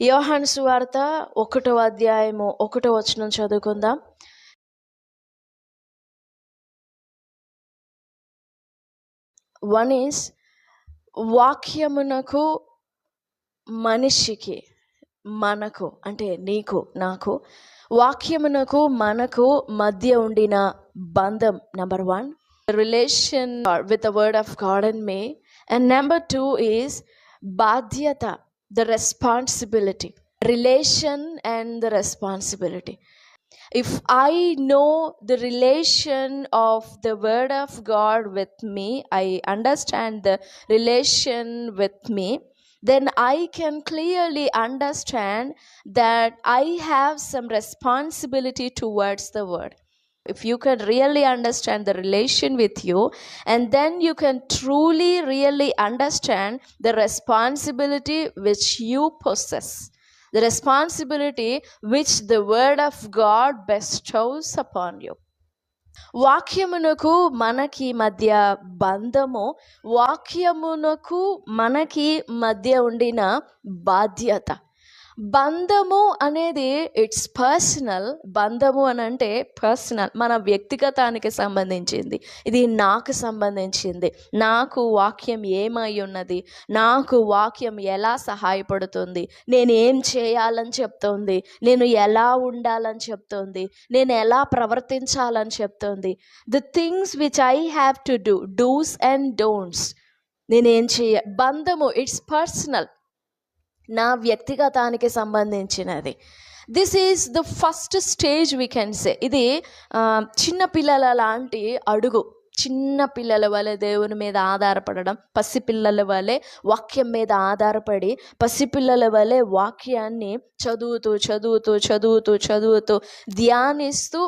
యోహాను సువార్త 1వ అధ్యాయము 1వ వచనం చదువుకుందాం. వన్ ఈస్ వాక్యమునకు మనిషికి మనకు అంటే నీకు నాకు వాక్యమునకు మనకు మధ్య ఉండిన బంధం. Number 1 relation with the word of God and me, and number 2 is బాధ్యత, the responsibility, relation and the responsibility. If I know the relation of the word of God with me, I understand the relation with me, then I can clearly understand that I have some responsibility towards the word. If you can really understand the relation with you, and then you can truly really understand the responsibility which you possess, the responsibility which the word of God bestows upon you. వాక్యమునకు మనకి మధ్య బంధము, వాక్యమునకు మనకి మధ్య ఉండిన బాధ్యత. బంధము అనేది ఇట్స్ పర్సనల్. బంధము అని అంటే పర్సనల్, మన వ్యక్తిగతానికి సంబంధించింది. ఇది నాకు సంబంధించింది. నాకు వాక్యం ఏమై ఉన్నది, నాకు వాక్యం ఎలా సహాయపడుతుంది, నేను ఏం చేయాలని చెప్తుంది, నేను ఎలా ఉండాలని చెప్తుంది, నేను ఎలా ప్రవర్తించాలని చెప్తుంది. The things which I have to do, dos and don'ts, నేనేం బంధము ఇట్స్ పర్సనల్, నా వ్యక్తిగతానికి సంబంధించినది. This is the first stage we can say. ఇది చిన్నపిల్లల లాంటి అడుగు. చిన్న పిల్లల వలె దేవుని మీద ఆధారపడడం, పసిపిల్లల వలె వాక్యం మీద ఆధారపడి, పసిపిల్లల వలె వాక్యాన్ని చదువుతూ చదువుతూ చదువుతూ చదువుతూ ధ్యానిస్తూ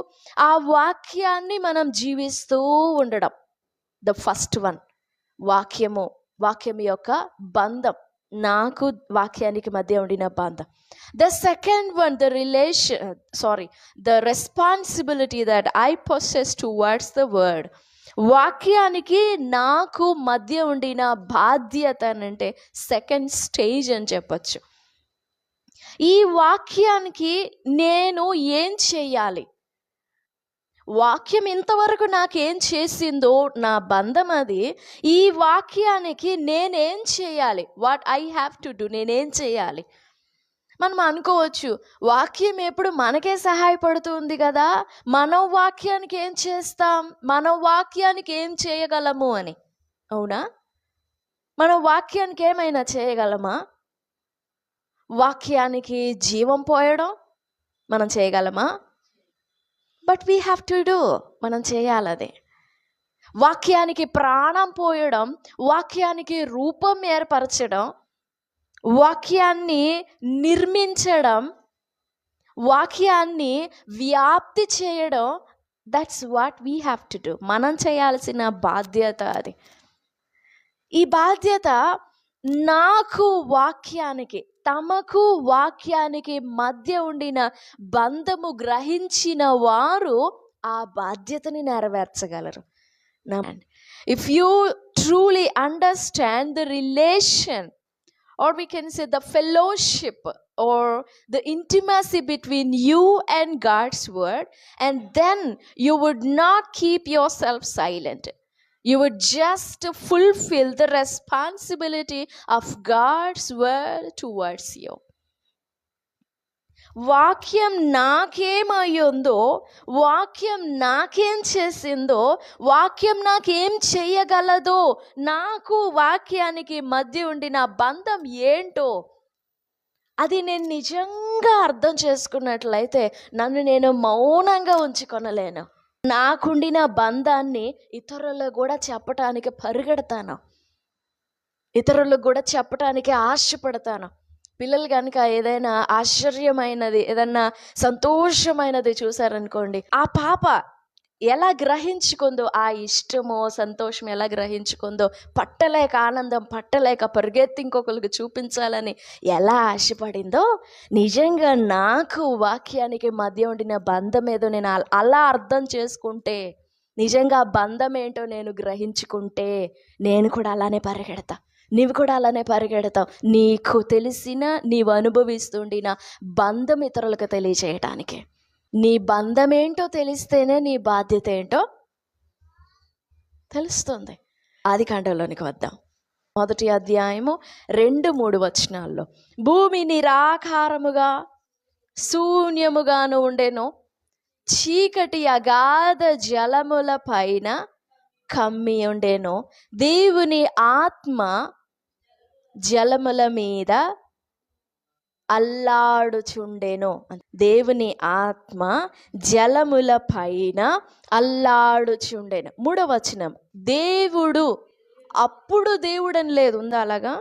ఆ వాక్యాన్ని మనం జీవిస్తూ ఉండడం. ద ఫస్ట్ వన్ వాక్యం యొక్క బంధం, నాకు వాక్యానికి మధ్య ఉండిన బంధం. The second one, the responsibility that I possess towards the word. వాక్యానికి నాకు మధ్య ఉండిన బాధ్యత అంటే సెకండ్ స్టేజ్ అని చెప్పచ్చు. ఈ వాక్యానికి నేను ఏం చేయాలి, వాక్యం ఇంతవరకు నాకేం చేసిందో నా బంధం అది. ఈ వాక్యానికి నేనేం చేయాలి, what I have to do, నేనేం చేయాలి. మనం అనుకోవచ్చు వాక్యం ఎప్పుడు మనకే సహాయపడుతుంది కదా, మనం వాక్యానికి ఏం చేస్తాం, మనం వాక్యానికి ఏం చేయగలము అని. అవునా? మనం వాక్యానికి ఏమైనా చేయగలమా? వాక్యానికి జీవం పోయడం మనం చేయగలమా? But we have to do, మనం చేయాలది. వాక్యానికి ప్రాణం పోయడం, వాక్యానికి రూపం ఏర్పరచడం, వాక్యాన్ని నిర్మించడం, వాక్యాన్ని వ్యాప్తి చేయడం, that's what we have to do. మనం చేయాల్సిన బాధ్యత అది. ఈ బాధ్యత నాకు వాక్యానికి, తమకు వాక్యానికి మధ్య ఉండిన బంధము గ్రహించిన వారు ఆ బాధ్యతని నెరవేర్చగలరు. If you truly understand the relation, or we can say the fellowship or the intimacy between you and God's word, and then you would not keep yourself silent. You would just fulfill the responsibility of God's word towards you. వాక్యం నాకేమయ్యిందో, వాక్యం నాకేం చేసిందో, వాక్యం నాకేం చేయగలదో, నాకు వాక్యానికి మధ్య ఉండిన బంధం ఏంటో అది నేను నిజంగా అర్థం చేసుకున్నట్లయితే నన్ను నేను మౌనంగా ఉంచుకొనలేను. నాకుండిన బంధాన్ని ఇతరులకు కూడా చెప్పటానికి పరిగెడతాను, ఇతరులకు కూడా చెప్పటానికి ఆశపడతాను. పిల్లలు కనుక ఏదైనా ఆశ్చర్యమైనది, ఏదైనా సంతోషమైనది చూసారనుకోండి, ఆ పాప ఎలా గ్రహించుకుందో, ఆ ఇష్టమో సంతోషం ఎలా గ్రహించుకుందో, పట్టలేక ఆనందం పట్టలేక పరిగెత్తి ఇంకొకరికి చూపించాలని ఎలా ఆశపడిందో, నిజంగా నాకు వాక్యానికి మధ్య ఉండిన బంధం ఏదో నేను అలా అర్థం చేసుకుంటే, నిజంగా బంధం ఏంటో నేను గ్రహించుకుంటే, నేను కూడా అలానే పరిగెడతా, నీవు కూడా అలానే పరిగెడతావు, నీకు తెలిసిన, నీవు అనుభవిస్తుండిన బంధం ఇతరులకు తెలియజేయటానికి. నీ బంధం ఏంటో తెలిస్తేనే నీ బాధ్యత ఏంటో తెలుస్తుంది. ఆదికాండంలోనికి వద్దాం. 1వ అధ్యాయము 2-3 వచనాల్లో, భూమి నిరాకారముగా శూన్యముగాను ఉండెను, చీకటి అగాధ జలముల పైన కమ్మి ఉండెను, దేవుని ఆత్మ జలముల మీద అల్లాడుచుండెను. దేవుని ఆత్మ జలముల పైన అల్లాడుచుండెను. 3వ వచనం, దేవుడు, అప్పుడు దేవుడు అని లేదు, ఉందా అలాగా?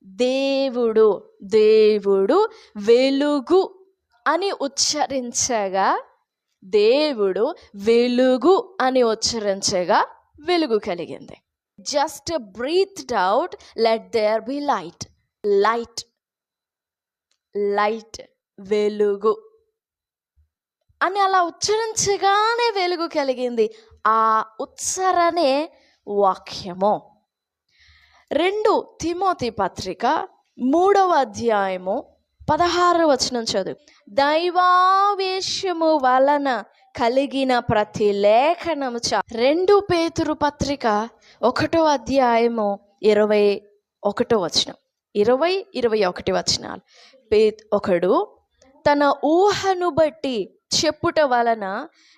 దేవుడు వెలుగు అని ఉచ్చరించగా, దేవుడు వెలుగు అని ఉచ్చరించగా వెలుగు కలిగింది. Just breathed out, let there be light. Light వెలుగు అని అలా ఉచ్చరించగానే వెలుగు కలిగింది. ఆ ఉచ్చరణే వాక్యము. 2 తిమోతి పత్రిక 3వ అధ్యాయము 16వ వచనం చదువు. దైవావేశము వలన కలిగిన ప్రతి లేఖనము 2 పేతురు పత్రిక 1వ అధ్యాయము 21వ వచనం, 20-21 వచనాలు. ఒకడు తన ఊహను బట్టి చెప్పుట వలన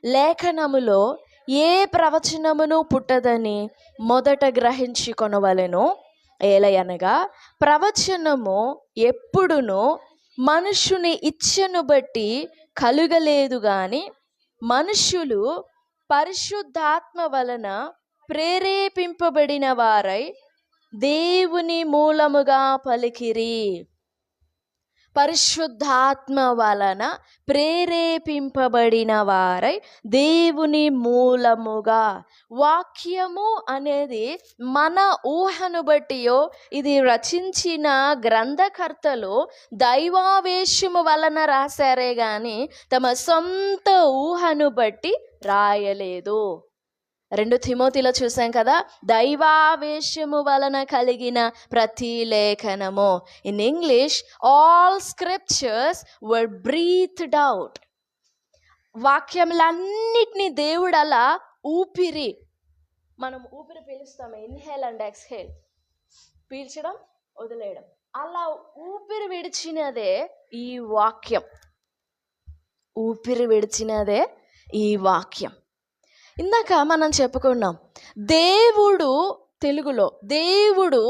లేఖనములో ఏ ప్రవచనమును పుట్టదని మొదట గ్రహించి కొనవలెను. ఏలయనగా ప్రవచనము ఎప్పుడును మనుషుని ఇచ్ఛను బట్టి కలుగలేదు గాని, మనుషులు పరిశుద్ధాత్మ వలన ప్రేరేపింపబడిన వారై దేవుని మూలముగా పలికిరి. పరిశుద్ధాత్మ వలన ప్రేరేపింపబడిన వారై దేవుని మూలముగా. వాక్యము అనేది మన ఊహను బట్టియో, ఇది రచించిన గ్రంథకర్తలు దైవావేశము వలన రాశారే గాని తమ సొంత ఊహను బట్టి రాయలేదు. 2 తిమోతిలో చూసాం కదా, దైవావేశము వలన కలిగిన ప్రతి లేఖనము. In English, all scriptures were breathed out. వాక్యములన్నిటినీ దేవుడు అలా ఊపిరి, మనం ఊపిరి పీలుస్తాము, ఇన్హేల్ అండ్ ఎక్స్హేల్, పీల్చడం వదిలేయడం, అలా ఊపిరి విడిచినదే ఈ వాక్యం. ఊపిరి విడిచినదే ఈ వాక్యం. ఇందాక మనం చెప్పుకున్నాం, దేవుడు, తెలుగులో దేవుడు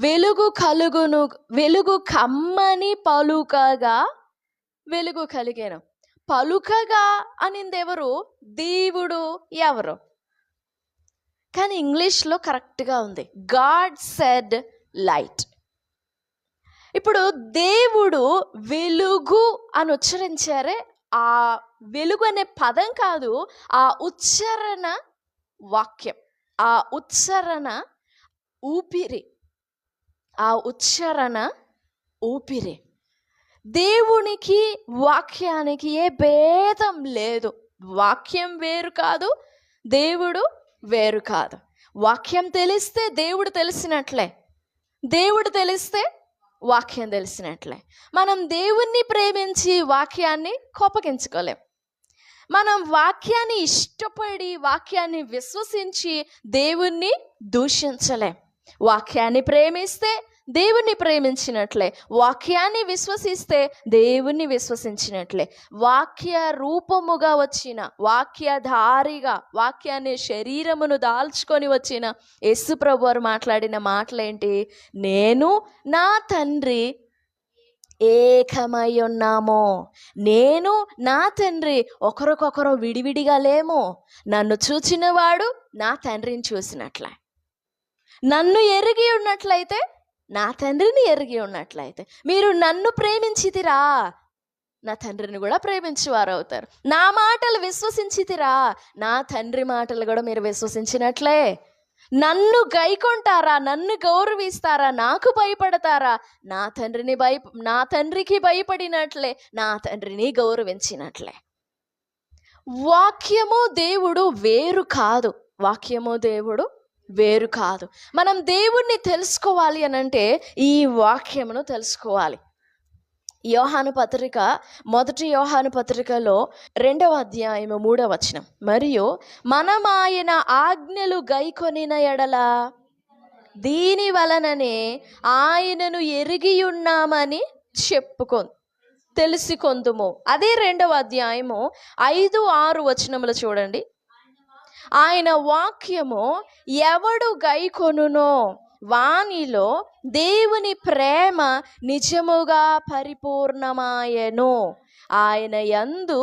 వెలుగు కలుగును, వెలుగు కమ్మని పలుకగా వెలుగు కలిగాను. పలుకగా అనింది ఎవరు? దేవుడు. ఎవరు? కానీ ఇంగ్లీష్లో కరెక్ట్గా ఉంది, గాడ్ సెడ్ లైట్. ఇప్పుడు దేవుడు వెలుగు అని ఉచ్చరించారే, ఆ వెలుగు అనే పదం కాదు, ఆ ఉచ్చరణ వాక్యం, ఆ ఉచ్చరణ ఊపిరి, ఆ ఉచ్చరణ ఊపిరి. దేవునికి వాక్యానికి ఏ భేదం లేదు. వాక్యం వేరు కాదు, దేవుడు వేరు కాదు. వాక్యం తెలిస్తే దేవుడు తెలిసినట్లే, దేవుడు తెలిస్తే వాక్యం తెలిసినట్లే. మనం దేవుణ్ణి ప్రేమించి వాక్యాన్ని కోపగించుకోలేం. మనం వాక్యాన్ని ఇష్టపడి వాక్యాన్ని విశ్వసించి దేవుణ్ణి దూషించలేం. వాక్యాన్ని ప్రేమిస్తే దేవుణ్ణి ప్రేమించినట్లే, వాక్యాన్ని విశ్వసిస్తే దేవుణ్ణి విశ్వసించినట్లే. వాక్య రూపముగా వచ్చిన, వాక్యధారిగా, వాక్యాన్ని శరీరమును దాల్చుకొని వచ్చిన యేసు ప్రభు వారు మాట్లాడిన మాటలేంటి? నేను నా తండ్రి ఏకమై ఉన్నాము. నేను నా తండ్రి ఒకరికొకరు విడివిడిగా లేము. నన్ను చూచినవాడు నా తండ్రిని చూసినట్లే. నన్ను ఎరిగి ఉన్నట్లయితే నా తండ్రిని ఎరిగి ఉన్నట్లయితే, మీరు నన్ను ప్రేమించితిరా, నా తండ్రిని కూడా ప్రేమించేవారు అవుతారు. నా మాటలు విశ్వసించితిరా, నా తండ్రి మాటలు కూడా మీరు విశ్వసించినట్లే. నన్ను గైకొంటారా, నన్ను గౌరవిస్తారా, నాకు భయపడతారా, నా తండ్రికి భయపడినట్లే, నా తండ్రిని గౌరవించినట్లే. వాక్యము దేవుడు వేరు కాదు. వాక్యము దేవుడు వేరు కాదు. మనం దేవుణ్ణి తెలుసుకోవాలి అనంటే ఈ వాక్యమును తెలుసుకోవాలి. యోహాను పత్రిక, మొదటి యోహాను పత్రికలో 2వ అధ్యాయము 3వ వచనం, మరియు మనం ఆయన ఆజ్ఞలు గైకొనిన ఎడల దీని వలననే ఆయనను ఎరిగి ఉన్నామని తెలుసుకొందుము. అదే 2వ అధ్యాయము 5, 6 వచనములు చూడండి. ఆయన వాక్యము ఎవడు గైకొనునో వానిలో దేవుని ప్రేమ నిజముగా పరిపూర్ణమాయెను. ఆయన యందు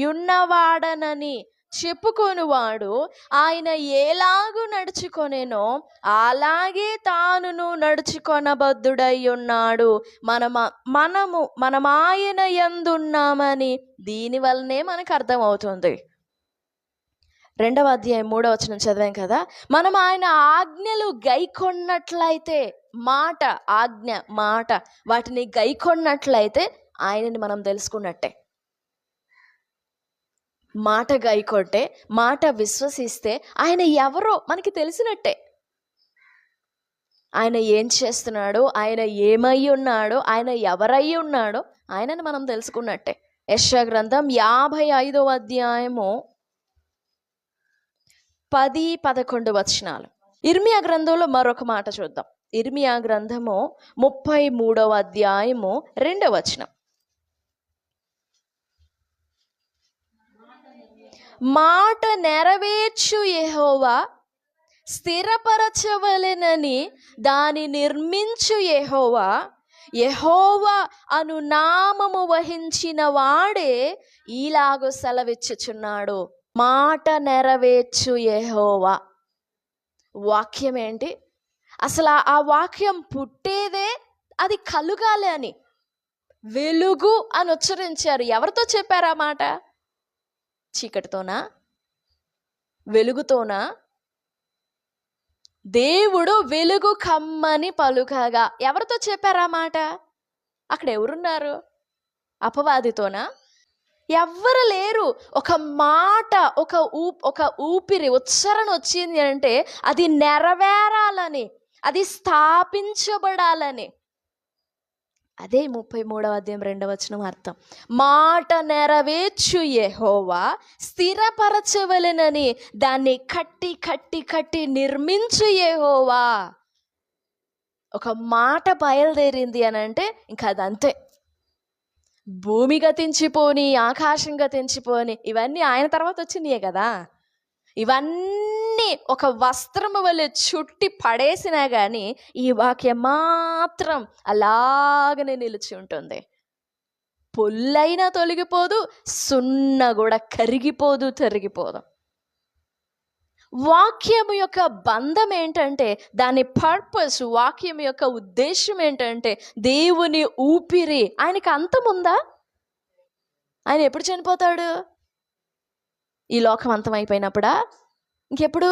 ఉన్నవాడనని చెప్పుకొనువాడు ఆయన ఎలాగు నడుచుకొనెనో అలాగే తానును నడుచుకొనబద్ధుడై ఉన్నాడు. మనం ఆయన యందు ఉన్నామని దీని వల్లనే మనకు అర్థమవుతుంది. 2వ అధ్యాయం 3వ వచనం చదివాం కదా. మనం ఆయన ఆజ్ఞలు గైకొన్నట్లయితే, ఆజ్ఞ మాట వాటిని గైకొన్నట్లయితే ఆయనని మనం తెలుసుకున్నట్టే. మాట గైకొంటే, మాట విశ్వసిస్తే ఆయన ఎవరో మనకి తెలిసినట్టే. ఆయన ఏం చేస్తున్నాడో, ఆయన ఏమై ఉన్నాడో, ఆయన ఎవరై ఉన్నాడో ఆయనని మనం తెలుసుకున్నట్టే. యెషయా గ్రంథం 55వ అధ్యాయము 10, 11 వచనాలు. ఇర్మియా గ్రంథంలో మరొక మాట చూద్దాం. ఇర్మియా గ్రంథము 33వ అధ్యాయము 2వ వచనం. మాట నెరవేర్చు యెహోవా స్థిరపరచవలెనని దాని నిర్మించు యెహోవా అను నామము వహించిన వాడే ఈలాగు సెలవిచ్చుచున్నాడు. మాట నెరవేర్చు యెహోవా. వాక్యం ఏంటి? అసలు ఆ వాక్యం పుట్టేదే అది కలుగాలి అని. వెలుగు అని ఉచ్చరించారు. ఎవరితో చెప్పారు ఆ మాట? చీకటితోనా? వెలుగుతోనా? దేవుడు వెలుగు కమ్మని పలుకగా ఎవరితో చెప్పారు ఆ మాట? అక్కడ ఎవరున్నారు? అపవాదితోనా? ఎవ్వరు లేరు. ఒక మాట, ఒక ఊపిరి, ఉచ్చారణ వచ్చింది అంటే అది నెరవేరాలని, అది స్థాపించబడాలని. అదే 33వ అధ్యాయం 2వ వచనం అర్థం. మాట నెరవేర్చు యెహోవా స్థిరపరచవలెనని దాన్ని కట్టి కట్టి కట్టి నిర్మించు యెహోవా. ఒక మాట బయలుదేరింది అని అంటే ఇంకా అదంతే. భూమి గతించిపోని, ఆకాశం గతించిపోని, ఇవన్నీ ఆయన తర్వాత వచ్చినాయే కదా. ఇవన్నీ ఒక వస్త్రము వలె చుట్టి పడేసినా కానీ ఈ వాక్యం మాత్రం అలాగనే నిలిచి ఉంటుంది. పొల్లైనా తొలగిపోదు, సున్న కూడా కరిగిపోదు, తరిగిపోదు. వాక్యము యొక్క బంధం ఏంటంటే, దాని పర్పస్, వాక్యం యొక్క ఉద్దేశం ఏంటంటే దేవుని ఊపిరి. ఆయనకి అంతం ఉందా? ఆయన ఎప్పుడు చనిపోతాడు? ఈ లోకం అంతం అయిపోయినప్పుడా? ఇంకెప్పుడు?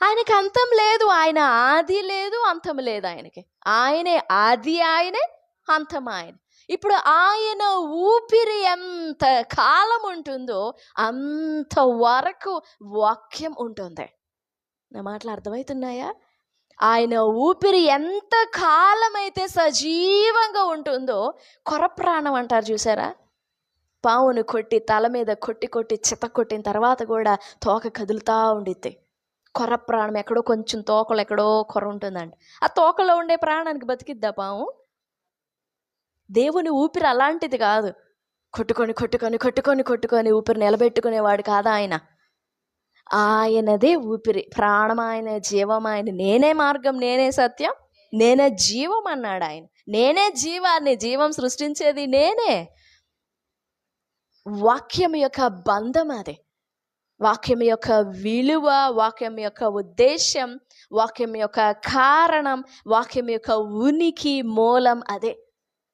ఆయనకి అంతం లేదు. ఆయన ఆది లేదు, అంతం లేదు. ఆయనే ఆది, ఆయనే అంతం ఆయన. ఇప్పుడు ఆయన ఊపిరి ఎంత కాలం ఉంటుందో అంత వరకు వాక్యం ఉంటుంది. నా మాటలు అర్థమవుతున్నాయా? ఆయన ఊపిరి ఎంత కాలం అయితే సజీవంగా ఉంటుందో, కొర ప్రాణం అంటారు చూసారా? పావును కొట్టి తల మీద కొట్టి కొట్టి చిత కొట్టిన తర్వాత కూడా తోక కదులుతూ ఉండిద్ది. కొర ప్రాణం ఎక్కడో కొంచెం తోకలు ఎక్కడో కొర ఉంటుందండి. ఆ తోకలో ఉండే ప్రాణానికి బతికిద్దా పాము? దేవుని ఊపిరి అలాంటిది కాదు. కొట్టుకొని కొట్టుకొని కొట్టుకొని కొట్టుకొని ఊపిరి నిలబెట్టుకునేవాడు కాదా ఆయన. ఆయనదే ఊపిరి, ప్రాణం ఆయన, జీవం ఆయన. నేనే మార్గం, నేనే సత్యం, నేనే జీవం అన్నాడు ఆయన. నేనే జీవాన్ని, జీవం సృష్టించేది నేనే. వాక్యం యొక్క బంధం అది. వాక్యం యొక్క విలువ, వాక్యం యొక్క ఉద్దేశం, వాక్యం యొక్క కారణం, వాక్యం యొక్క ఉనికి, మూలం అదే.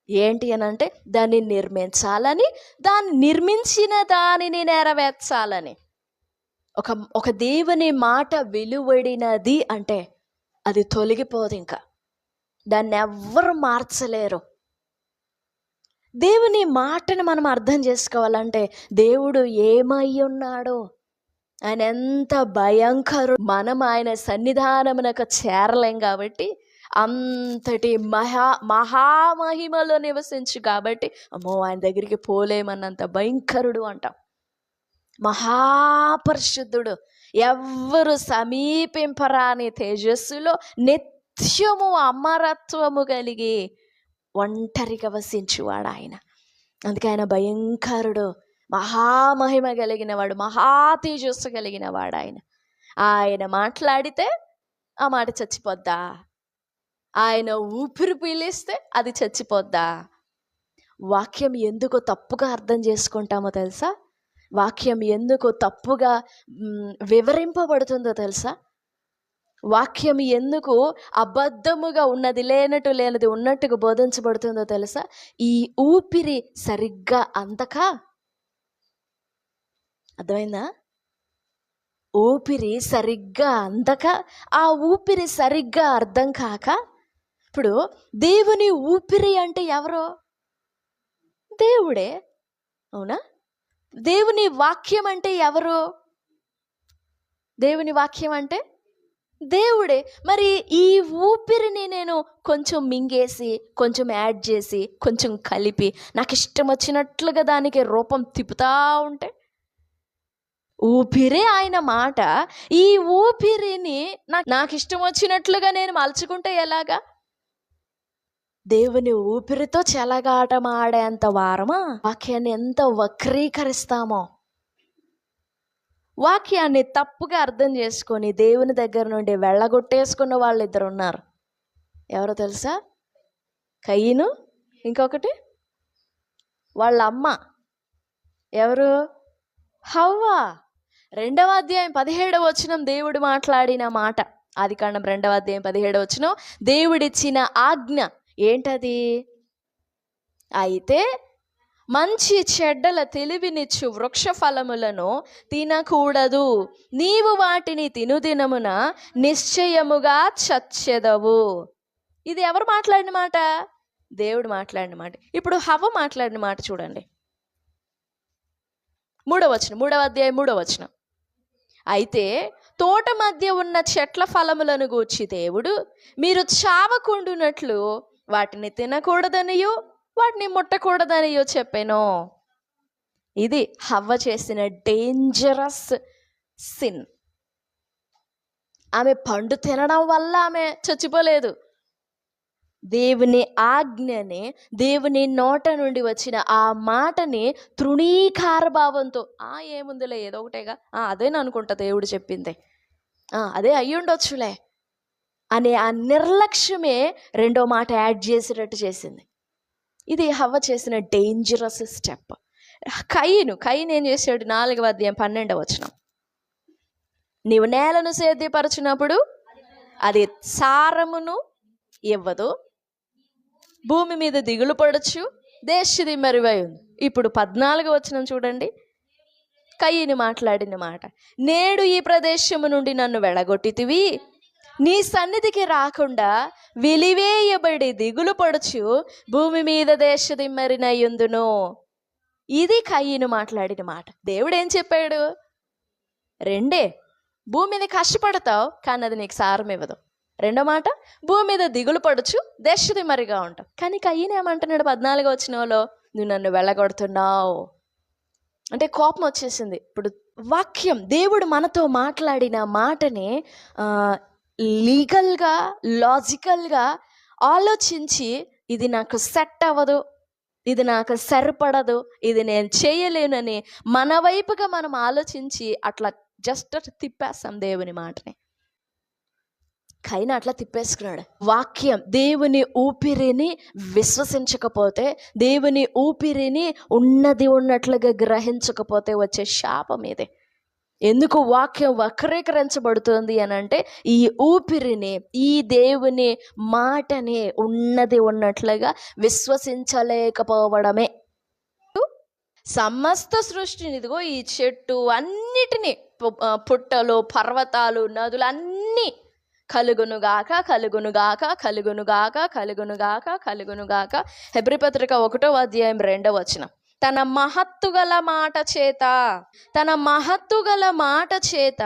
ఏంటి అని అంటే దాన్ని నిర్మించాలని, దాన్ని నిర్మించిన దానిని నెరవేర్చాలని. ఒక దేవుని మాట వెలువడినది అంటే అది తొలగిపోదు. ఇంకా దాన్ని ఎవ్వరు మార్చలేరు. దేవుని మాటను మనం అర్థం చేసుకోవాలంటే దేవుడు ఏమై ఉన్నాడో, ఆయన ఎంత భయంకరుడు. మనం ఆయన సన్నిధానమునకు చేరలేం కాబట్టి, అంతటి మహామహిమలో నివసించు కాబట్టి అమ్మో ఆయన దగ్గరికి పోలేమన్నంత భయంకరుడు అంటాం. మహాపరిశుద్ధుడు, ఎవ్వరు సమీపింపరాని తేజస్సులో నిత్యము అమరత్వము కలిగి ఒంటరిగా వసించువాడు ఆయన. అందుకే ఆయన భయంకరుడు, మహామహిమ కలిగిన వాడు, మహా తేజస్సు కలిగిన వాడు ఆయన. ఆయన మాట్లాడితే ఆ మాట చచ్చిపోద్దా? ఆయన ఊపిరి పీలిస్తే అది చచ్చిపోద్దా? వాక్యం ఎందుకు తప్పుగా అర్థం చేసుకుంటామో తెలుసా? వాక్యం ఎందుకు తప్పుగా వివరింపబడుతుందో తెలుసా? వాక్యం ఎందుకు అబద్ధముగా ఉన్నది లేనది ఉన్నట్టుగా బోధించబడుతుందో తెలుసా? ఈ ఊపిరి సరిగ్గా అందక. అర్థమైందా? ఊపిరి సరిగ్గా అందక, ఆ ఊపిరి సరిగ్గా అర్థం కాక. ఇప్పుడు దేవుని ఊపిరి అంటే ఎవరో? దేవుడే, అవునా? దేవుని వాక్యం అంటే ఎవరు? దేవుని వాక్యం అంటే దేవుడే. మరి ఈ ఊపిరిని నేను కొంచెం మింగేసి, కొంచెం యాడ్ చేసి, కొంచెం కలిపి నాకు ఇష్టం వచ్చినట్లుగా దానికి రూపం తిప్పుతా ఉంటే, ఊపిరే ఆయన మాట. ఈ ఊపిరిని నాకు ఇష్టం వచ్చినట్లుగా నేను మలుచుకుంటే ఎలాగా? దేవుని ఊపిరితో చెలగాటమాడేంత వారమా? వాక్యాన్ని ఎంత వక్రీకరిస్తామో. వాక్యాన్ని తప్పుగా అర్థం చేసుకొని దేవుని దగ్గర నుండి వెళ్ళగొట్టేసుకున్న వాళ్ళు ఇద్దరు ఉన్నారు. ఎవరో తెలుసా? కయీను, ఇంకొకటి వాళ్ళ అమ్మ ఎవరు? హవ్వ. 2వ అధ్యాయం 17వ వచనం దేవుడు మాట్లాడిన మాట. ఆదికాండం 2వ అధ్యాయం 17వ వచనం దేవుడిచ్చిన ఆజ్ఞ ఏంటది? అయితే మంచి చెడ్డల తెలివినిచ్చు వృక్ష ఫలములను తినకూడదు, నీవు వాటిని తినుదినమున నిశ్చయముగా చచ్చెదవు. ఇది ఎవరు మాట్లాడిన మాట? దేవుడు మాట్లాడిన మాట. ఇప్పుడు హవ్వ మాట్లాడిన మాట చూడండి. 3వ వచనం, 3వ అధ్యాయం 3వ వచనం. అయితే తోట మధ్య ఉన్న చెట్ల ఫలములను గూర్చి దేవుడు మీరు చావకుండునట్లు వాటిని తినకూడదనియో వాటిని ముట్టకూడదనియో చెప్పాను. ఇది హవ్వ చేసిన డేంజరస్ సిన్. ఆమె పండు తినడం వల్ల ఆమె చచ్చిపోలేదు. దేవుని ఆజ్ఞని, దేవుని నోట నుండి వచ్చిన ఆ మాటని తృణీకార భావంతో ఏముందిలే ఏదో ఒకటేగా, అదేనా అనుకుంటా దేవుడు చెప్పింది, అదే అయ్యుండొచ్చులే అనే ఆ నిర్లక్ష్యమే రెండో మాట యాడ్ చేసేటట్టు చేసింది. ఇది హవ్వ చేసిన డేంజరస్ స్టెప్. కయీను ఏం చేశాడు? 4వ అధ్యాయం 12వ వచనం. నీవు నేలను సేద్యపరచినప్పుడు అది సారమును ఇవ్వదు, భూమి మీద దిగులు పడచ్చు, దేశది మరువై ఉంది. ఇప్పుడు 14వ వచనం చూడండి. కయీను మాట్లాడిన మాట, నేడు ఈ ప్రదేశము నుండి నన్ను వెళ్ళగొట్టితివి, నీ సన్నిధికి రాకుండా వెలివేయబడి దిగులు పడుచు భూమి మీద దేశదిమ్మరినయ్యుందును. ఇది కయీను మాట్లాడిన మాట. దేవుడు ఏం చెప్పాడు? రెండే, భూమి మీద కష్టపడతావు కానీ అది నీకు సారం ఇవ్వదు. రెండో మాట, భూమి మీద దిగులు పడుచు దేశదిమ్మరిగా ఉంటావు. కానీ కయీను ఏమంటున్నాడు 14వ వచనంలో? నువ్వు నన్ను వెళ్ళగొడుతున్నావు అంటే కోపం వచ్చేసింది. ఇప్పుడు వాక్యం, దేవుడు మనతో మాట్లాడిన మాటని లీగల్గా, లాజికల్గా ఆలోచించి ఇది నాకు సెట్ అవ్వదు, ఇది నాకు సరిపడదు, ఇది నేను చేయలేనని మన వైపుగా మనం ఆలోచించి అట్లా జస్ట్ తిప్పేస్తాం దేవుని మాటని. కయీను అట్లా తిప్పేసుకున్నాడు. వాక్యం, దేవుని ఊపిరిని విశ్వసించకపోతే, దేవుని ఊపిరిని ఉన్నది ఉన్నట్లుగా గ్రహించకపోతే వచ్చే శాపం ఇదే. ఎందుకు వాక్యం వక్రీకరించబడుతుంది అని అంటే, ఈ ఊపిరిని, ఈ దేవుని మాటని ఉన్నది ఉన్నట్లుగా విశ్వసించలేకపోవడమే. సమస్త సృష్టిని, ఇదిగో ఈ చెట్టు అన్నిటినీ, పుట్టలు, పర్వతాలు, నదులు అన్నీ కలుగునుగాక కలుగునుగాక కలుగునుగాక కలుగునుగాక కలుగునుగాక. హెబ్రీ పత్రిక 1వ అధ్యాయం 2వ వచనం. తన మహత్తుగల మాట చేత, తన మహత్తుగల మాట చేత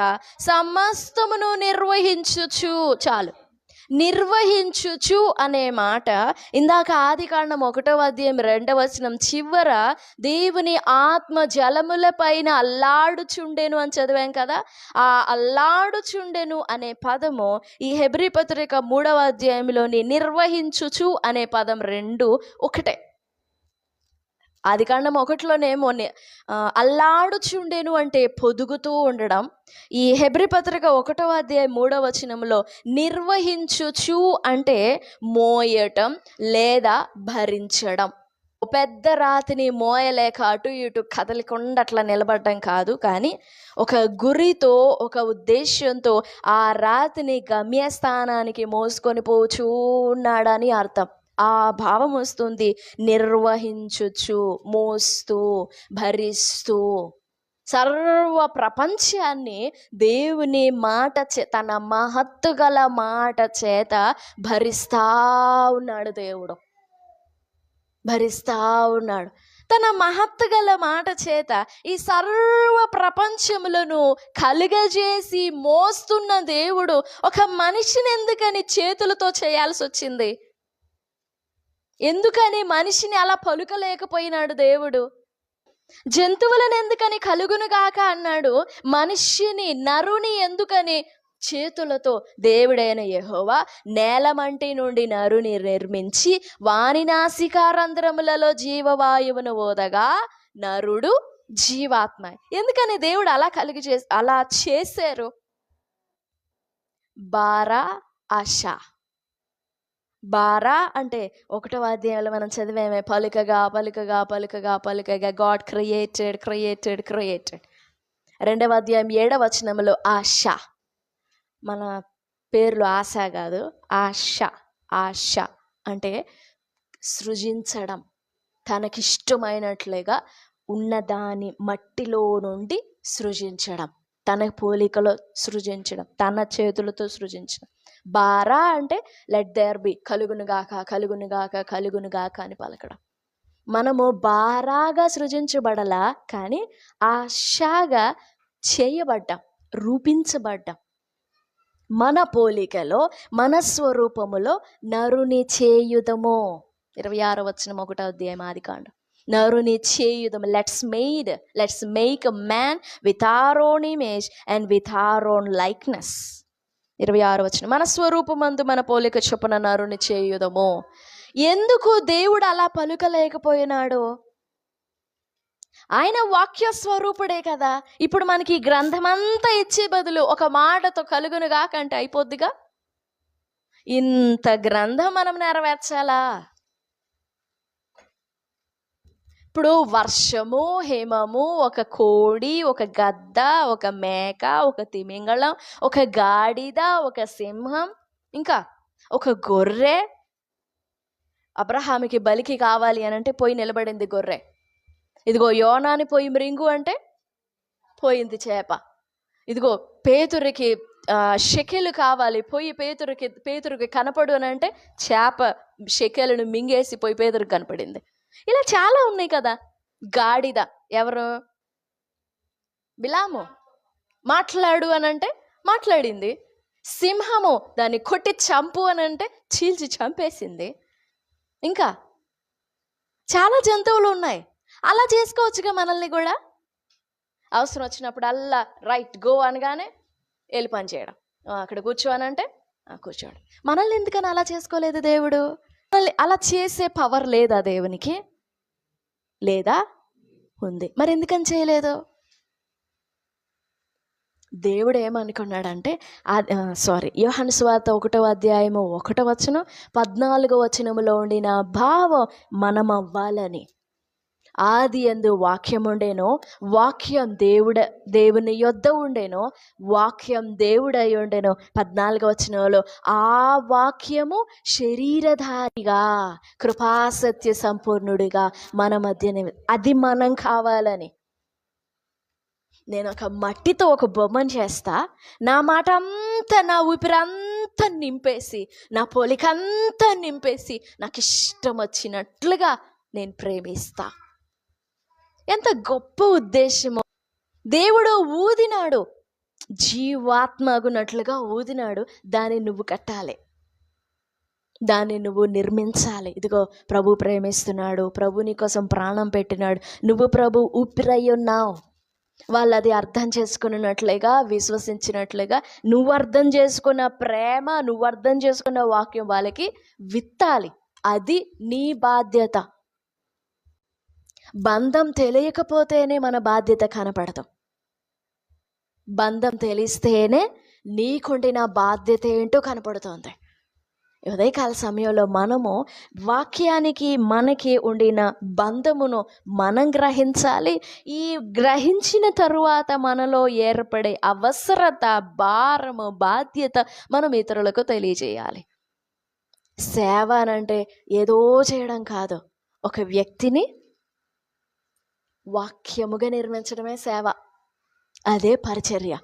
సమస్తమును నిర్వహించుచు. చాలు, నిర్వహించుచు అనే మాట ఇందాక ఆదికాండం 1:2 చివర దేవుని ఆత్మ జలముల పైన అల్లాడుచుండెను అని చదివాం కదా. ఆ అల్లాడుచుండెను అనే పదము ఈ హెబ్రీ పత్రిక 3:లోని నిర్వహించుచు అనే పదం రెండు ఒకటే. ఆదికాండం 1లోనేమో అల్లాడుచుండెను అంటే పొదుగుతూ ఉండడం. ఈ హెబ్రీ పత్రిక 1:3 నిర్వహించుచు అంటే మోయటం లేదా భరించడం. పెద్ద రాతిని మోయలేక అటు ఇటు కదలకుండా అట్లా నిలబడడం కాదు, కానీ ఒక గురితో, ఒక ఉద్దేశంతో ఆ రాతిని గమ్యస్థానానికి మోసుకొని పోచూ ఉన్నాడని అర్థం. ఆ భావం వస్తుంది. నిర్వహించుచు, మోస్తూ, భరిస్తూ సర్వ ప్రపంచాన్ని దేవుని మాట తన మహత్తు గల మాట చేత భరిస్తా ఉన్నాడు. దేవుడు భరిస్తా ఉన్నాడు. తన మహత్తు గల మాట చేత ఈ సర్వ ప్రపంచములను కలుగజేసి మోస్తున్న దేవుడు ఒక మనిషిని ఎందుకని చేతులతో చేయాల్సి వచ్చింది? ఎందుకని మనిషిని అలా పలుకలేకపోయినాడు దేవుడు? జంతువులను ఎందుకని కలుగునుగాక అన్నాడు? మనిషిని, నరుని ఎందుకని చేతులతో దేవుడైన యెహోవా నేలమంటి నుండి నరుని నిర్మించి వాని నాసికారంధ్రములలో జీవవాయువును ఓదగా నరుడు జీవాత్మ. ఎందుకని దేవుడు అలా చేశారు? బారా ఆశ. బారా అంటే 1:2 మనం చదివేమే, పలుకగా పలుకగా పలుకగా పలుకగా గాడ్ క్రియేటెడ్ క్రియేటెడ్ క్రియేటెడ్. 2:7 ఆశ. మన పేర్లు ఆశ కాదు, ఆశ. ఆశ అంటే సృజించడం, తనకిష్టమైనట్లుగా ఉన్నదాని మట్టిలో నుండి సృజించడం, తన పోలికలో సృజించడం, తన చేతులతో సృజించడం. బారా అంటే లెట్ దేర్ బి, కలుగునుగాక కలుగునుగాక కలుగునుగాక అని పలకడం. మనము బారాగా సృజించబడలా, కానీ ఆశగా చేయబడ్డాం, రూపించబడ్డాం. మన పోలికలో, మన స్వరూపములో నరుని చేయుదము. 26 1వ అధ్యాయం ఆదికాండం. నరుని చేయుదము. Let's make a man with our own image and with our own likeness. 26 మన స్వరూపమందు మన పోలిక చొప్పున నరుని చేయుదము. ఎందుకు దేవుడు అలా పలుకలేకపోయినాడు? ఆయన వాక్య స్వరూపుడే కదా. ఇప్పుడు మనకి ఈ గ్రంథమంతా ఇచ్చే బదులు ఒక మాటతో కలుగునుగా కంటే అయిపోద్దిగా. ఇంత గ్రంథం మనం నెరవేర్చాలా? ఇప్పుడు వర్షము, హేమము, ఒక కోడి, ఒక గద్ద, ఒక మేక, ఒక తిమింగళం, ఒక గాడిద, ఒక సింహం, ఇంకా ఒక గొర్రె. అబ్రహాముకి బలికి కావాలి అని అంటే పోయి నిలబడింది గొర్రె. ఇదిగో యోనాని పోయి మృంగు అంటే పోయింది చేప. ఇదిగో పేతురికి షెకెలు కావాలి, పోయి పేతురికి కనపడు అని అంటే చేప షెకెలను మింగేసి పోయి పేతురికి కనపడింది. ఇలా చాలా ఉన్నాయి కదా. గాడిద ఎవరు? బిలాము. మాట్లాడు అని అంటే మాట్లాడింది. సింహము దాన్ని కొట్టి చంపు అని అంటే చీల్చి చంపేసింది. ఇంకా చాలా జంతువులు ఉన్నాయి. అలా చేసుకోవచ్చుగా మనల్ని కూడా. అవసరం వచ్చినప్పుడు అల్లా రైట్ గో అనగానే వెళ్ళి పని చేయడం, అక్కడ కూర్చోనంటే కూర్చోడు. మనల్ని ఎందుకని అలా చేసుకోలేదు దేవుడు? మనల్ని అలా చేసే పవర్ లేదా దేవునికి? లేదా? ఉంది. మరి ఎందుకని చేయలేదు? దేవుడు ఏమనుకున్నాడంటే, యోహాను సువార్త 1వ అధ్యాయము 1వ వచనం 14వ వచనములో ఉండిన భావం మనం అవ్వాలని. ఆది యందు వాక్యం ఉండేనో, వాక్యం దేవుని యొద్ద ఉండేనో, వాక్యం దేవుడై ఉండేనో. 14వ వచనంలో ఆ వాక్యము శరీరధారిగా కృపాసత్య సంపూర్ణుడిగా మన మధ్యనే. అది మనం కావాలని. నేను ఒక మట్టితో ఒక బొమ్మను చేస్తా, నా మాట అంతా, నా ఊపిరంతా నింపేసి, నా పోలికంతా నింపేసి, నాకు ఇష్టం వచ్చినట్లుగా నేను ప్రేమిస్తా. ఎంత గొప్ప ఉద్దేశమో! దేవుడు ఊదినాడు, జీవాత్మగునట్లుగా ఊదినాడు. దాన్ని నువ్వు కట్టాలి, దాన్ని నువ్వు నిర్మించాలి. ఇదిగో ప్రభు ప్రేమిస్తున్నాడు, ప్రభు నీ కోసం ప్రాణం పెట్టినాడు, నువ్వు ప్రభు ఊపిరై ఉన్నావు. వాళ్ళు అది అర్థం చేసుకున్నట్లుగా, విశ్వసించినట్లుగా నువ్వు అర్థం చేసుకున్న ప్రేమ, నువ్వు అర్థం చేసుకున్న వాక్యం వాళ్ళకి విత్తాలి. అది నీ బాధ్యత. బంధం తెలియకపోతేనే మన బాధ్యత కనపడదు. బంధం తెలిస్తేనే నీకుండిన బాధ్యత ఏంటో కనపడుతుంది. ఉదయకాల సమయంలో మనము వాక్యానికి మనకి ఉండిన బంధమును మనం గ్రహించాలి. ఈ గ్రహించిన తరువాత మనలో ఏర్పడే అవసరత, భారము, బాధ్యత మనం ఇతరులకు తెలియజేయాలి. సేవ అనంటే ఏదో చేయడం కాదు, ఒక వ్యక్తిని వాక్యముగా నిర్మించడమే సేవ. అదే పరిచర్య.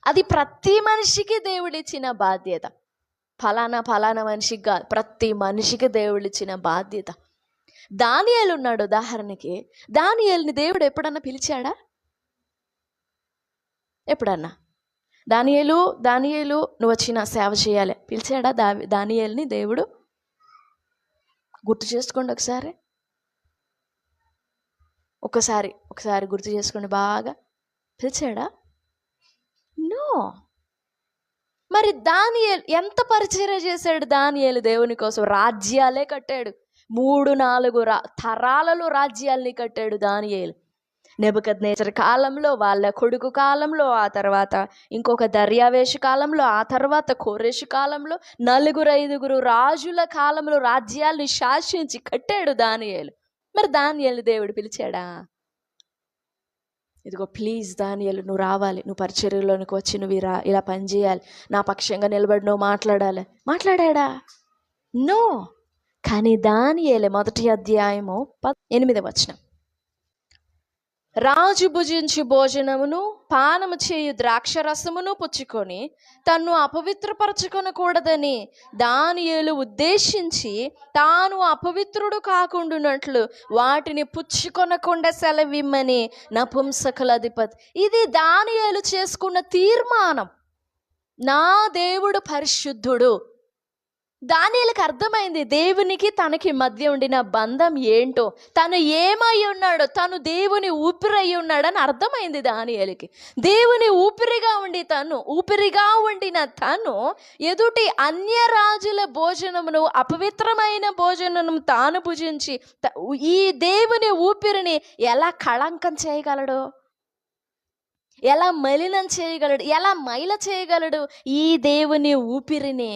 అది ప్రతి మనిషికి దేవుడిచ్చిన బాధ్యత. ఫలానా మనిషికి కాదు, ప్రతి మనిషికి దేవుడిచ్చిన బాధ్యత. దానియేలు ఉన్నాడు ఉదాహరణకి. దానియేలుని దేవుడు ఎప్పుడన్నా పిలిచాడా? ఎప్పుడన్నా దానియేలు నువ్వు వచ్చిన సేవ చేయాలి పిలిచాడా? దానియేలుని దేవుడు? గుర్తు చేసుకోండి ఒకసారి గుర్తు చేసుకోండి బాగా. పిలిచాడా? నో. మరి దానియేలు ఎంత పరిచర్య చేశాడు? దానియేలు దేవుని కోసం రాజ్యాలే కట్టాడు. 3-4 తరాలలో రాజ్యాల్ని కట్టాడు దానియేలు. నెబుకద్నెజరు కాలంలో, వాళ్ళ కొడుకు కాలంలో, ఆ తర్వాత ఇంకొక దర్యావేషు కాలంలో, ఆ తర్వాత కోరెషు కాలంలో, 4-5 రాజుల కాలంలో రాజ్యాల్ని శాసించి కట్టాడు దానియేలు. మరి దానియేలు దేవుడు పిలిచాడా? ఇదిగో ప్లీజ్ దానియేలు, నువ్వు రావాలి, నువ్వు పరిచర్యలోనికి వచ్చి నువ్వు ఇలా పని చేయాలి, నా పక్షంగా నిలబడి నువ్వు మాట్లాడాలి. మాట్లాడా? నో. కానీ దానియేలు 1వ అధ్యాయము 8వ వచనం, రాజు భుజించు భోజనమును పానము చేయు ద్రాక్షరసమును పుచ్చుకొని తన్ను అపవిత్రపరచుకొనకూడదని దానియేలు ఉద్దేశించి తాను అపవిత్రుడు కాకుండానట్లు వాటిని పుచ్చుకొనకుండా సెలవిమ్మని నపుంసకుల అధిపతి. ఇది దానియేలు చేసుకున్న తీర్మానం. నా దేవుడు పరిశుద్ధుడు. దానియేలుకి అర్థమైంది దేవునికి తనకి మధ్య ఉండిన బంధం ఏంటో, తను ఏమై ఉన్నాడో, తను దేవుని ఊపిరై ఉన్నాడని అర్థమైంది దానియేలుకి. దేవుని ఊపిరిగా ఉండిన తను ఎదుటి అన్య రాజుల భోజనమును, అపవిత్రమైన భోజనము తాను భుజించి ఈ దేవుని ఊపిరిని ఎలా కళంకం చేయగలడు? ఎలా మలినం చేయగలడు? ఎలా మైల చేయగలడు ఈ దేవుని ఊపిరిని?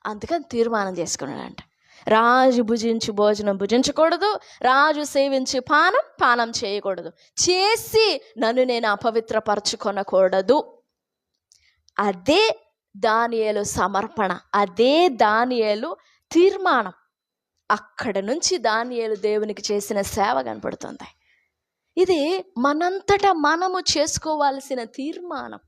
అందుకని తీర్మానం చేసుకున్నాడంట, రాజు భుజించు భోజనం భుజించకూడదు, రాజు సేవించి పానం చేయకూడదు, చేసి నన్ను నేను అపవిత్రపరచుకొనకూడదు. అదే దానియేలు సమర్పణ, అదే దానియేలు తీర్మానం. అక్కడ నుంచి దానియేలు దేవునికి చేసిన సేవ కనపడుతుంది. ఇది మనంతటా మనము చేసుకోవాల్సిన తీర్మానం.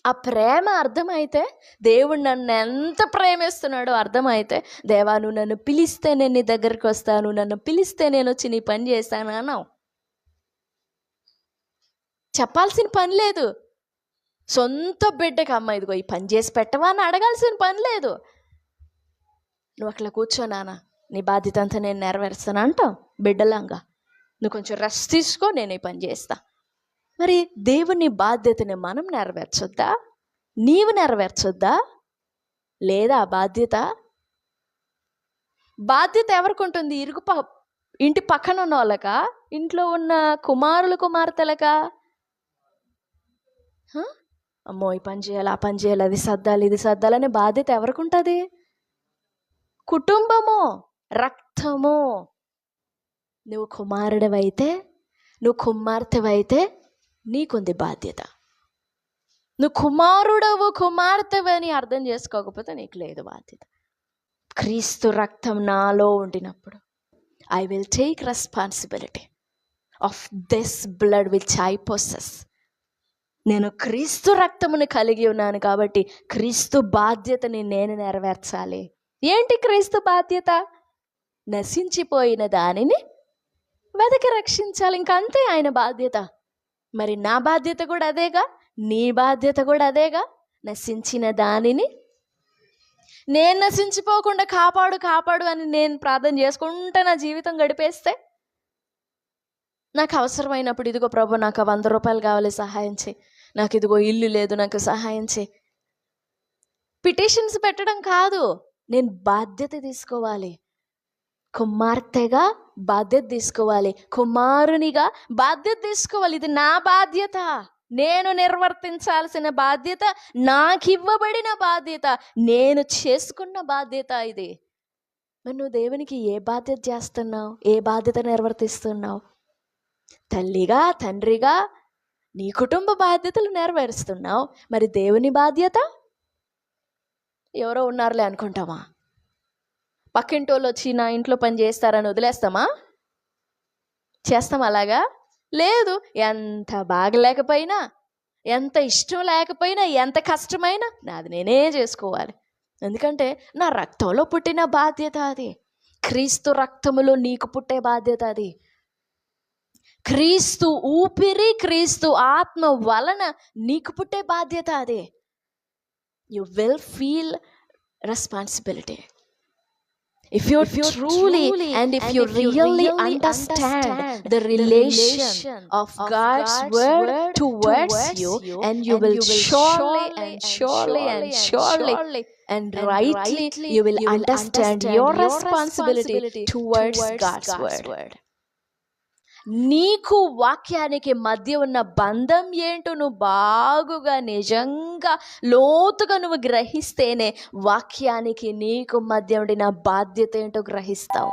ఆ ప్రేమ అర్థమైతే, దేవుడు నన్ను ఎంత ప్రేమిస్తున్నాడో అర్థమైతే, దేవా నువ్వు నన్ను పిలిస్తే నేను నీ దగ్గరికి వస్తాను, నన్ను పిలిస్తే నేను వచ్చి నీ పని చేస్తాను అన్నావు. చెప్పాల్సిన పని లేదు. సొంత బిడ్డకి అమ్మ ఇదిగో ఈ పని చేసి పెట్టవా అని అడగాల్సిన పని లేదు. నువ్వు అట్లా కూర్చోనానా, నీ బాధ్యత అంతా నేను నెరవేరుస్తాను అంటావు బిడ్డలాగా. నువ్వు కొంచెం రెస్ట్ తీసుకో, నేను ఈ పని చేస్తా. మరి దేవుని బాధ్యతని మనం నెరవేర్చొద్దా? నీవు నెరవేర్చొద్దా? లేదా బాధ్యత ఎవరికి ఉంటుంది? ఇంటి పక్కన ఉన్న వాళ్ళకా? ఇంట్లో ఉన్న కుమార్తెలకా? అమ్మో ఈ పని చేయాలి, ఆ పని చేయాలి, అది సర్దాలి, ఇది సర్దాలనే బాధ్యత ఎవరికి ఉంటుంది? కుటుంబము, రక్తము. నువ్వు కుమారుడివైతే, నువ్వు కుమార్తెవైతే నీకుంది బాధ్యత. నువ్వు కుమార్తెవని అర్థం చేసుకోకపోతే నీకు లేదు బాధ్యత. క్రీస్తు రక్తం నాలో ఉండినప్పుడు I will take responsibility of this blood which I possess. నేను క్రీస్తు రక్తమును కలిగి ఉన్నాను కాబట్టి క్రీస్తు బాధ్యతని నేను నెరవేర్చాలి. ఏంటి క్రీస్తు బాధ్యత? నశించిపోయిన దానిని వెదకి రక్షించాలి. ఇంకంతే ఆయన బాధ్యత. మరి నా బాధ్యత కూడా అదేగా, నీ బాధ్యత కూడా అదేగా. నశించిన దానిని నేను నశించిపోకుండా కాపాడు కాపాడు అని నేను ప్రార్థన చేసుకుంటా నా జీవితం గడిపేస్తే, నాకు అవసరమైనప్పుడు ఇదిగో ప్రభు నాకు 100 రూపాయలు కావాలి సహాయం చేయి, నాకు ఇదిగో ఇల్లు లేదు నాకు సహాయం చేయి, పిటిషన్స్ పెట్టడం కాదు, నేను బాధ్యత తీసుకోవాలి. కుమార్తెగా బాధ్యత తీసుకోవాలి, కుమారునిగా బాధ్యత తీసుకోవాలి. ఇది నా బాధ్యత, నేను నిర్వర్తించాల్సిన బాధ్యత, నాకు ఇవ్వబడిన బాధ్యత, నేను చేసుకున్న బాధ్యత ఇది. మరి నువ్వు దేవునికి ఏ బాధ్యత చేస్తున్నావు, ఏ బాధ్యత నిర్వర్తిస్తున్నావు? తల్లిగా తండ్రిగా నీ కుటుంబ బాధ్యతలు నెరవేరుస్తున్నావు. మరి దేవుని బాధ్యత ఎవరో ఉన్నారులే అనుకుంటామా? పక్కింటోళ్ళు వచ్చి నా ఇంట్లో పని చేస్తారని వదిలేస్తామా? చేస్తాం అలాగా? లేదు. ఎంత బాగలేకపోయినా, ఎంత ఇష్టం లేకపోయినా, ఎంత కష్టమైనా నాది నేనే చేసుకోవాలి. ఎందుకంటే నా రక్తంలో పుట్టిన బాధ్యత అది. క్రీస్తు రక్తములో నీకు పుట్టే బాధ్యత అది. క్రీస్తు ఊపిరి, క్రీస్తు ఆత్మ వలన నీకు పుట్టే బాధ్యత అది. You will feel responsibility. If you truly and if you really understand the relation of God's word towards you, and you will surely and rightly you will understand your responsibility towards God's word. నీకు వాక్యానికి మధ్య ఉన్న బంధం ఏంటో నువ్వు బాగుగా నిజంగా లోతుగా నువ్వు గ్రహిస్తేనే వాక్యానికి నీకు మధ్య ఉండిన బాధ్యత ఏంటో గ్రహిస్తావు.